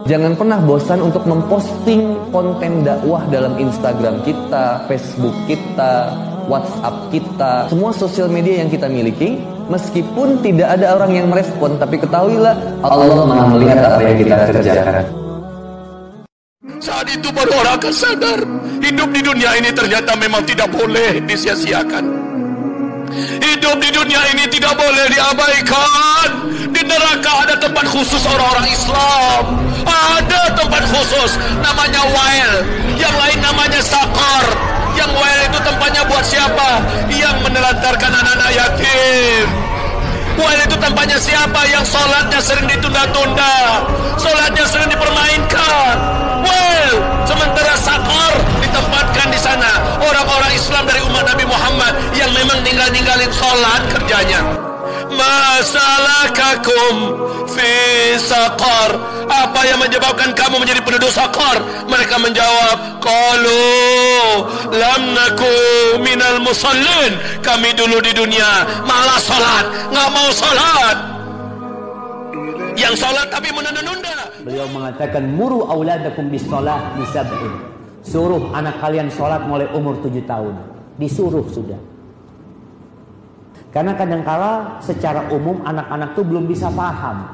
Jangan pernah bosan untuk memposting konten dakwah dalam Instagram kita, Facebook kita, WhatsApp kita, semua sosial media yang kita miliki. Meskipun tidak ada orang yang merespon, tapi ketahuilah Allah Maha melihat apa yang kita kerjakan. Saat itu baru orang akan sadar, hidup di dunia ini ternyata memang tidak boleh disia-siakan. Hidup di dunia ini tidak boleh diabaikan. Di neraka ada tempat khusus orang-orang Islam. Ada tempat khusus namanya wail, yang lain namanya sakar. Yang wail itu tempatnya buat siapa? Yang menelantarkan anak-anak yatim. Wail itu tempatnya siapa? Yang sholatnya sering ditunda-tunda, sholatnya sering dipermainkan. Wail. Sementara sakar ditempatkan di sana orang-orang Islam dari umat Nabi Muhammad yang memang ninggalin sholat kerjanya. Masalakakum fi saqar, apa yang menyebabkan kamu menjadi penduduk Saqar? Mereka menjawab, qalu lam naku minal musallin, kami dulu di dunia malah salat, nggak mau salat. Yang salat tapi menunda-nunda. Beliau mengatakan, muru auladakum bis shalah bi sab'in, suruh anak kalian salat mulai umur 7 tahun. Disuruh sudah. Karena kadangkala secara umum anak-anak itu belum bisa paham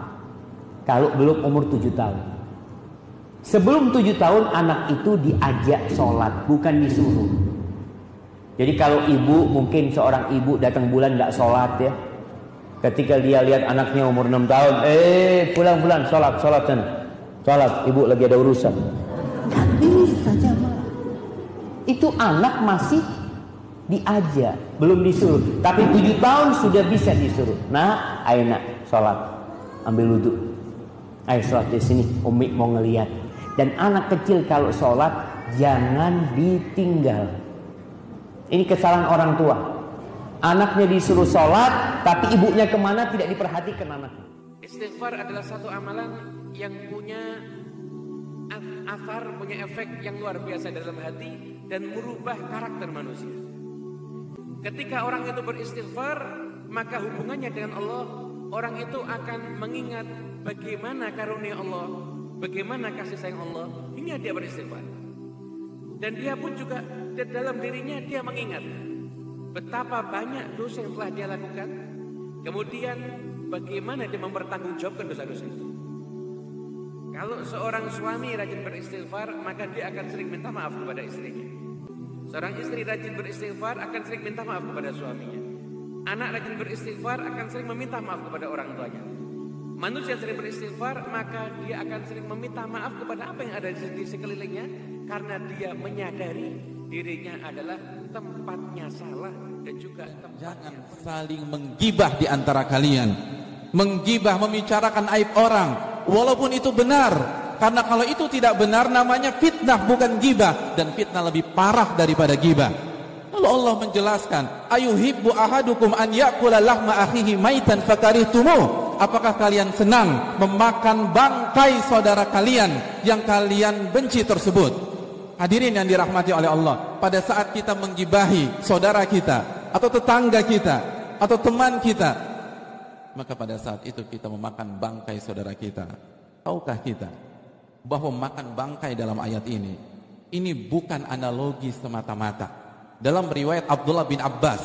kalau belum umur 7 tahun. Sebelum 7 tahun anak itu diajak sholat, bukan disuruh. Jadi kalau ibu, mungkin seorang ibu datang bulan nggak sholat ya. Ketika dia lihat anaknya umur 6 tahun, pulang sholat sana. Sholat, ibu lagi ada urusan. Gak bisa jamaah. Itu anak masih diajak, belum disuruh. Tapi 7 tahun sudah bisa disuruh. Nah, ayo nak, sholat, ambil wudhu. Ayo sholat di sini, Umi mau ngelihat. Dan anak kecil kalau sholat jangan ditinggal. Ini kesalahan orang tua. Anaknya disuruh sholat, tapi ibunya kemana tidak diperhatikan anaknya. Istighfar adalah satu amalan yang punya athar, punya efek yang luar biasa dalam hati dan merubah karakter manusia. Ketika orang itu beristighfar, maka hubungannya dengan Allah, orang itu akan mengingat bagaimana karunia Allah, bagaimana kasih sayang Allah, hingga dia beristighfar. Dan dia pun juga dalam dirinya dia mengingat betapa banyak dosa yang telah dia lakukan, kemudian bagaimana dia mempertanggungjawabkan dosa-dosa itu. Kalau seorang suami rajin beristighfar, maka dia akan sering minta maaf kepada istrinya. Seorang istri rajin beristighfar akan sering minta maaf kepada suaminya. Anak rajin beristighfar akan sering meminta maaf kepada orang tuanya. Manusia sering beristighfar, maka dia akan sering meminta maaf kepada apa yang ada di sekelilingnya, karena dia menyadari dirinya adalah tempatnya salah dan juga tempatnya. Jangan saling menggibah di antara kalian. Menggibah, membicarakan aib orang, walaupun itu benar. Karena kalau itu tidak benar namanya fitnah, bukan gibah. Dan fitnah lebih parah daripada gibah. Lalu Allah menjelaskan, ayuhibbu ahadukum an ya'kula lahma akhihi maitan fakarihtumuh. Apakah kalian senang memakan bangkai saudara kalian yang kalian benci tersebut? Hadirin yang dirahmati oleh Allah, pada saat kita menggibahi saudara kita, atau tetangga kita, atau teman kita, maka pada saat itu kita memakan bangkai saudara kita. Tahukah kita bahwa makan bangkai dalam ayat ini bukan analogi semata-mata. Dalam riwayat Abdullah bin Abbas,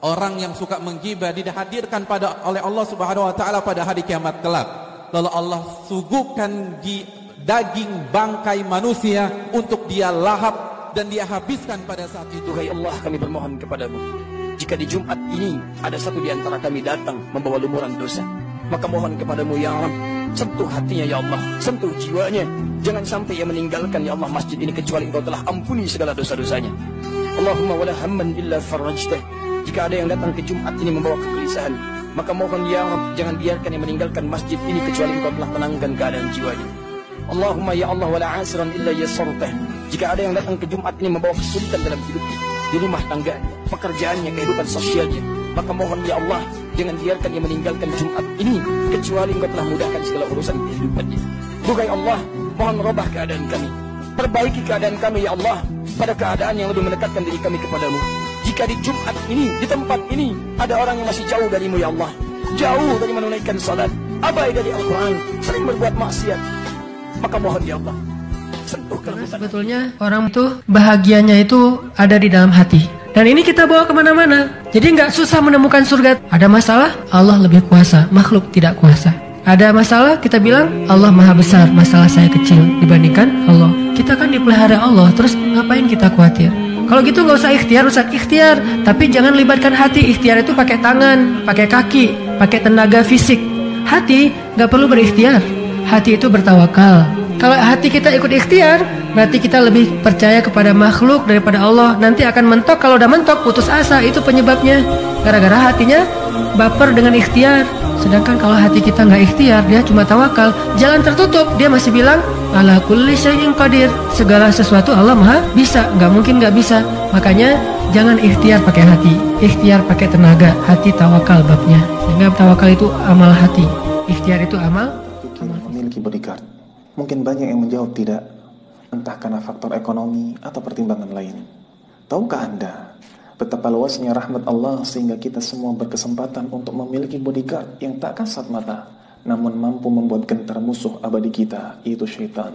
orang yang suka menggibah dihadirkan oleh Allah Subhanahu wa taala pada hari kiamat kelak. Lalu Allah suguhkan daging bangkai manusia untuk dia lahap dan dia habiskan pada saat itu. Duhai Allah, kami bermohon kepadamu, jika di Jumat ini ada satu di antara kami datang membawa lumuran dosa, maka mohon kepadamu ya Allah, sentuh hatinya ya Allah, sentuh jiwanya. Jangan sampai ia meninggalkan ya Allah masjid ini kecuali Engkau telah ampuni segala dosa-dosanya. Allahumma wala hamman illa farajtah. Jika ada yang datang ke Jumat ini membawa kegelisahan, maka mohon ya Allah, jangan biarkan ia meninggalkan masjid ini kecuali Engkau telah tenangkan keadaan jiwanya. Allahumma ya Allah wala asiran illa yasartah. Jika ada yang datang ke Jumat ini membawa kesulitan dalam hidupnya, di rumah tangganya, pekerjaannya, kehidupan sosialnya, maka mohon ya Allah, jangan biarkan ia meninggalkan Jumat ini kecuali Engkau telah mudahkan segala urusan kehidupannya. Duhai Allah, mohon robah keadaan kami, perbaiki keadaan kami ya Allah, pada keadaan yang lebih mendekatkan diri kami kepadamu. Jika di Jumat ini, di tempat ini, ada orang yang masih jauh darimu ya Allah, jauh dari menunaikan salat, abai dari Al-Quran, sering berbuat maksiat, maka mohon ya Allah, sentuh karena sebetulnya orang itu bahagianya itu ada di dalam hati. Dan ini kita bawa kemana-mana. Jadi nggak susah menemukan surga. Ada masalah, Allah lebih kuasa, makhluk tidak kuasa. Ada masalah, kita bilang Allah maha besar, masalah saya kecil dibandingkan Allah. Kita kan dipelihara Allah, terus ngapain kita khawatir? Kalau gitu nggak usah ikhtiar, Ustaz. Ikhtiar, tapi jangan libatkan hati. Ikhtiar itu pakai tangan, pakai kaki, pakai tenaga fisik. Hati nggak perlu berikhtiar. Hati itu bertawakal. Kalau hati kita ikut ikhtiar, berarti kita lebih percaya kepada makhluk daripada Allah. Nanti akan mentok, kalau udah mentok putus asa, itu penyebabnya. Gara-gara hatinya baper dengan ikhtiar. Sedangkan kalau hati kita nggak ikhtiar, dia cuma tawakal, jalan tertutup, dia masih bilang ala kulli syai'in qadir. Segala sesuatu Allah maha bisa, nggak mungkin nggak bisa. Makanya jangan ikhtiar pakai hati, ikhtiar pakai tenaga. Hati tawakal babnya. Sehingga tawakal itu amal hati, ikhtiar itu amal. Memiliki bodyguard. Mungkin banyak yang menjawab tidak, entah karena faktor ekonomi atau pertimbangan lain. Tahukah Anda betapa luasnya rahmat Allah sehingga kita semua berkesempatan untuk memiliki bodyguard yang tak kasat mata, namun mampu membuat gentar musuh abadi kita, yaitu syaitan.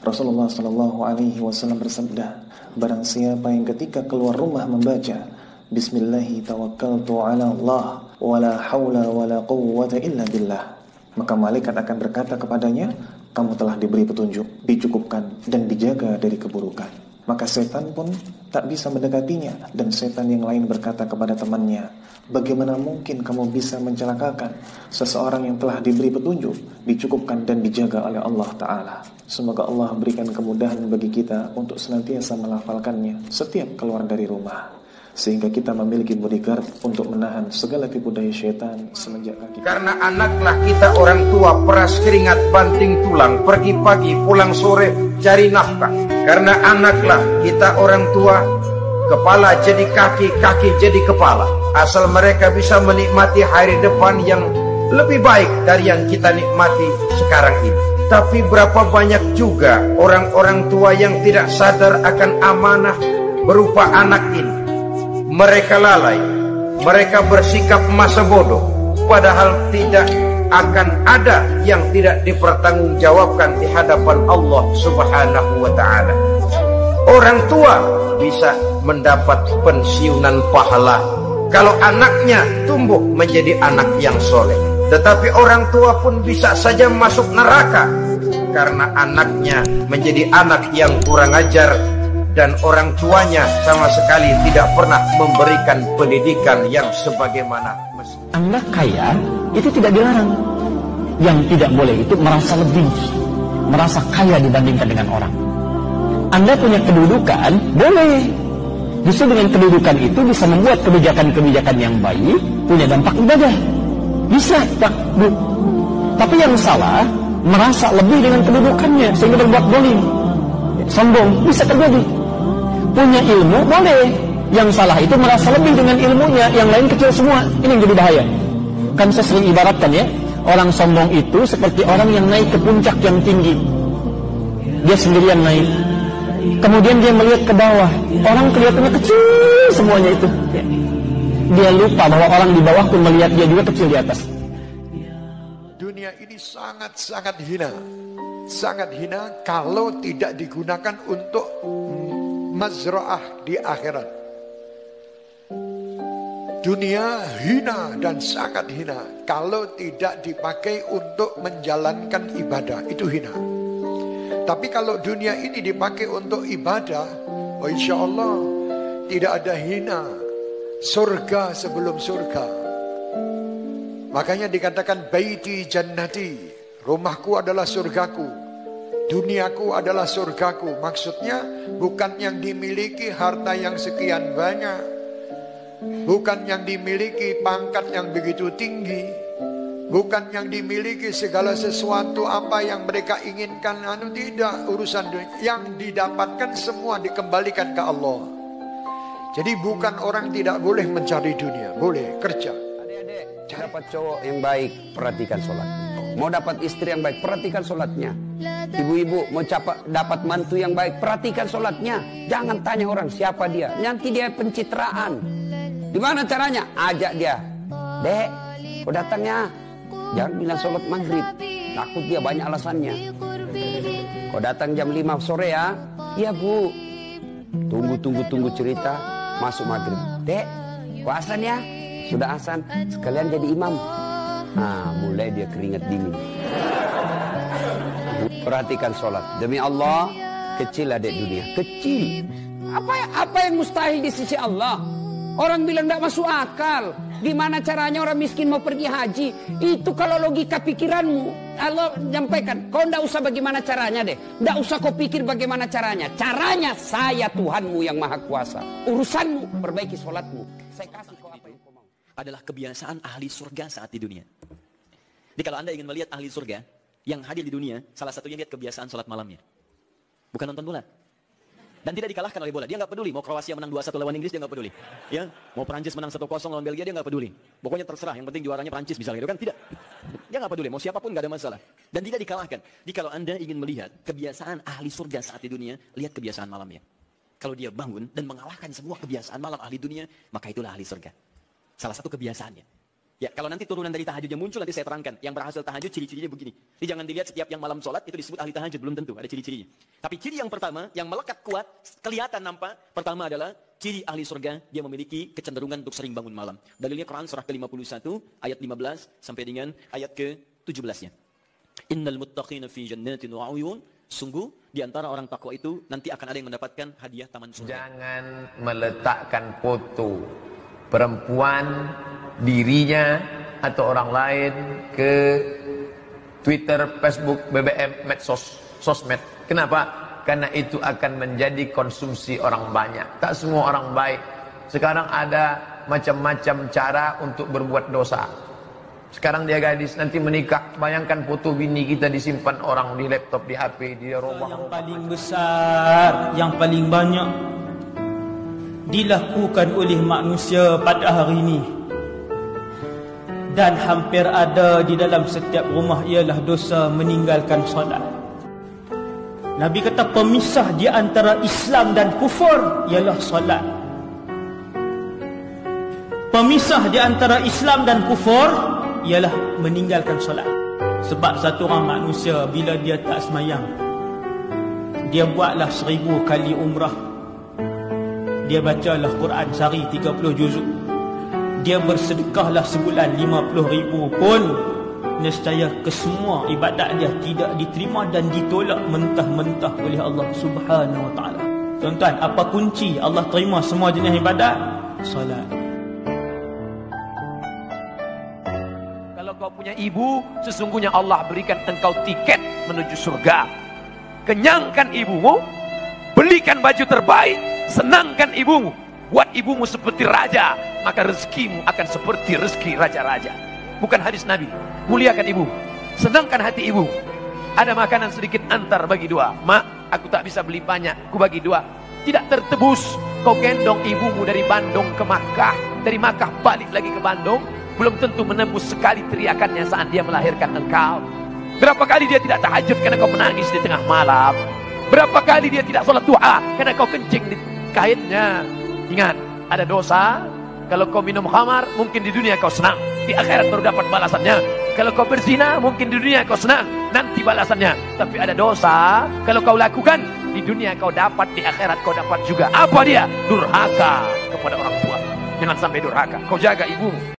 Rasulullah SAW bersabda, barang siapa yang ketika keluar rumah membaca Bismillahi tawakkaltu ala Allah wala hawla wala quwwata illa billah, maka malaikat akan berkata kepadanya, kamu telah diberi petunjuk, dicukupkan, dan dijaga dari keburukan. Maka setan pun tak bisa mendekatinya. Dan setan yang lain berkata kepada temannya, bagaimana mungkin kamu bisa mencelakakan seseorang yang telah diberi petunjuk, dicukupkan, dan dijaga oleh Allah Ta'ala. Semoga Allah berikan kemudahan bagi kita untuk senantiasa melafalkannya setiap keluar dari rumah, sehingga kita memiliki bodyguard untuk menahan segala tipu daya syaitan semenjak kaki. Karena anaklah kita orang tua, peras keringat banting tulang, pergi pagi pulang sore cari nafkah. Karena anaklah kita orang tua, kepala jadi kaki, kaki jadi kepala. Asal mereka bisa menikmati hari depan yang lebih baik dari yang kita nikmati sekarang ini. Tapi berapa banyak juga orang-orang tua yang tidak sadar akan amanah berupa anak ini. Mereka lalai, mereka bersikap masa bodoh, padahal tidak akan ada yang tidak dipertanggungjawabkan di hadapan Allah Subhanahu wa Ta'ala. Orang tua bisa mendapat pensiunan pahala kalau anaknya tumbuh menjadi anak yang soleh, tetapi orang tua pun bisa saja masuk neraka karena anaknya menjadi anak yang kurang ajar dan orang tuanya sama sekali tidak pernah memberikan pendidikan yang sebagaimana mestinya. Anda kaya itu tidak dilarang. Yang tidak boleh itu merasa lebih, merasa kaya dibandingkan dengan orang. Anda punya kedudukan, boleh. Justru dengan kedudukan itu bisa membuat kebijakan-kebijakan yang baik, punya dampak ibadah. Bisa, tak, Bu. Tapi yang salah, merasa lebih dengan kedudukannya sehingga berbuat zalim, sombong, bisa terjadi. Punya ilmu boleh, yang salah itu merasa lebih dengan ilmunya, yang lain kecil semua. Ini yang jadi bahaya. Kan saya sering ibaratkan ya, orang sombong itu seperti orang yang naik ke puncak yang tinggi. Dia sendirian naik, kemudian dia melihat ke bawah, orang kelihatannya kecil semuanya itu. Dia lupa bahwa orang di bawah pun melihat dia juga kecil di atas. Dunia ini sangat-sangat hina, sangat hina kalau tidak digunakan untuk mazra'ah di akhirat. Dunia hina dan sangat hina kalau tidak dipakai untuk menjalankan ibadah, itu hina. Tapi kalau dunia ini dipakai untuk ibadah, oh insya Allah tidak ada hina. Surga sebelum surga. Makanya dikatakan baiti jannati, rumahku adalah surgaku, duniaku adalah surgaku. Maksudnya bukan yang dimiliki harta yang sekian banyak, bukan yang dimiliki pangkat yang begitu tinggi, bukan yang dimiliki segala sesuatu apa yang mereka inginkan. Tidak, urusan dunia. Yang didapatkan semua dikembalikan ke Allah. Jadi bukan orang tidak boleh mencari dunia, boleh kerja. Adik-adik, dapat cowok yang baik, perhatikan sholat. Mau dapat istri yang baik, perhatikan sholatnya. Ibu-ibu mau dapat mantu yang baik, perhatikan sholatnya. Jangan tanya orang siapa dia, nanti dia pencitraan. Gimana caranya? Ajak dia, Dek, kau datangnya, jangan bilang sholat maghrib. Takut dia banyak alasannya. Kau datang jam 5 sore ya? Iya bu. Tunggu cerita. Masuk maghrib. Dek, kau asan ya? Sudah asan. Sekalian jadi imam. Nah, mulai dia keringat dingin. Perhatikan sholat. Demi Allah, kecil adik dunia. Kecil. Apa yang mustahil di sisi Allah? Orang bilang tidak masuk akal. Gimana caranya orang miskin mau pergi haji? Itu kalau logika pikiranmu. Allah menyampaikan, kau tidak usah bagaimana caranya deh. Tidak usah kau pikir bagaimana caranya. Caranya saya Tuhanmu yang maha kuasa. Urusanmu, perbaiki sholatmu. Saya kasih kau apa yang kau mau. Adalah kebiasaan ahli surga saat di dunia. Jadi kalau Anda ingin melihat ahli surga yang hadir di dunia, salah satunya lihat kebiasaan sholat malamnya. Bukan nonton bola. Dan tidak dikalahkan oleh bola. Dia nggak peduli. Mau Kroasia menang 2-1 lawan Inggris, dia nggak peduli. Ya, mau Prancis menang 1-0 lawan Belgia, dia nggak peduli. Pokoknya terserah. Yang penting juaranya Prancis misalnya, gitu kan? Tidak. Dia nggak peduli. Mau siapapun nggak ada masalah. Dan tidak dikalahkan. Jadi kalau Anda ingin melihat kebiasaan ahli surga saat di dunia, lihat kebiasaan malamnya. Kalau dia bangun dan mengalahkan semua kebiasaan malam ahli dunia, maka itulah ahli surga. Salah satu kebiasaannya. Ya, kalau nanti turunan dari tahajud yang muncul, nanti saya terangkan. Yang berhasil tahajud, ciri-cirinya begini. Jadi jangan dilihat setiap yang malam sholat, itu disebut ahli tahajud. Belum tentu, ada ciri-cirinya. Tapi ciri yang pertama, yang melekat kuat, kelihatan nampak. Pertama adalah, ciri ahli surga, dia memiliki kecenderungan untuk sering bangun malam. Dalilnya Quran surah ke-51, ayat 15, sampai dengan ayat ke-17-nya. Innal muttaqina fi jannatin wa uyun. Sungguh, di antara orang takwa itu, nanti akan ada yang mendapatkan hadiah taman surga. Jangan meletakkan foto perempuan, dirinya atau orang lain ke Twitter, Facebook, BBM, medsos, sosmed. Kenapa? Karena itu akan menjadi konsumsi orang banyak. Tak semua orang baik. Sekarang ada macam-macam cara untuk berbuat dosa. Sekarang dia gadis, nanti menikah. Bayangkan foto bini kita disimpan orang di laptop, di HP, di rumah. Yang paling besar, yang paling banyak dilakukan oleh manusia pada hari ini dan hampir ada di dalam setiap rumah ialah dosa meninggalkan solat. Nabi kata pemisah di antara Islam dan kufur ialah solat. Pemisah di antara Islam dan kufur ialah meninggalkan solat. Sebab satu orang manusia bila dia tak semayang, dia buatlah 1000 kali umrah, dia bacalah Quran sehari 30 juzuk, dia bersedekahlah sebulan 50,000 pun, nescaya kesemua ibadat dia tidak diterima dan ditolak mentah-mentah oleh Allah Subhanahu Wa Taala. Tuan-tuan, apa kunci Allah terima semua jenis ibadat? Salat. Kalau kau punya ibu, sesungguhnya Allah berikan engkau tiket menuju surga. Kenyangkan ibumu, belikan baju terbaik, senangkan ibumu, buat ibumu seperti raja, maka rezekimu akan seperti rezeki raja-raja. Bukan hadis Nabi. Muliakan ibu, senangkan hati ibu. Ada makanan sedikit antar bagi dua. Mak, aku tak bisa beli banyak, aku bagi dua. Tidak tertebus kau gendong ibumu dari Bandung ke Makkah, dari Makkah balik lagi ke Bandung, belum tentu menembus sekali teriakannya saat dia melahirkan engkau. Berapa kali dia tidak tahajud karena kau menangis di tengah malam. Berapa kali dia tidak sholat duha karena kau kencing di kainnya. Ingat, ada dosa. Kalau kau minum khamar, mungkin di dunia kau senang, di akhirat baru dapat balasannya. Kalau kau berzina, mungkin di dunia kau senang, nanti balasannya. Tapi ada dosa, kalau kau lakukan, di dunia kau dapat, di akhirat kau dapat juga. Apa dia? Durhaka kepada orang tua. Jangan sampai durhaka. Kau jaga ibumu.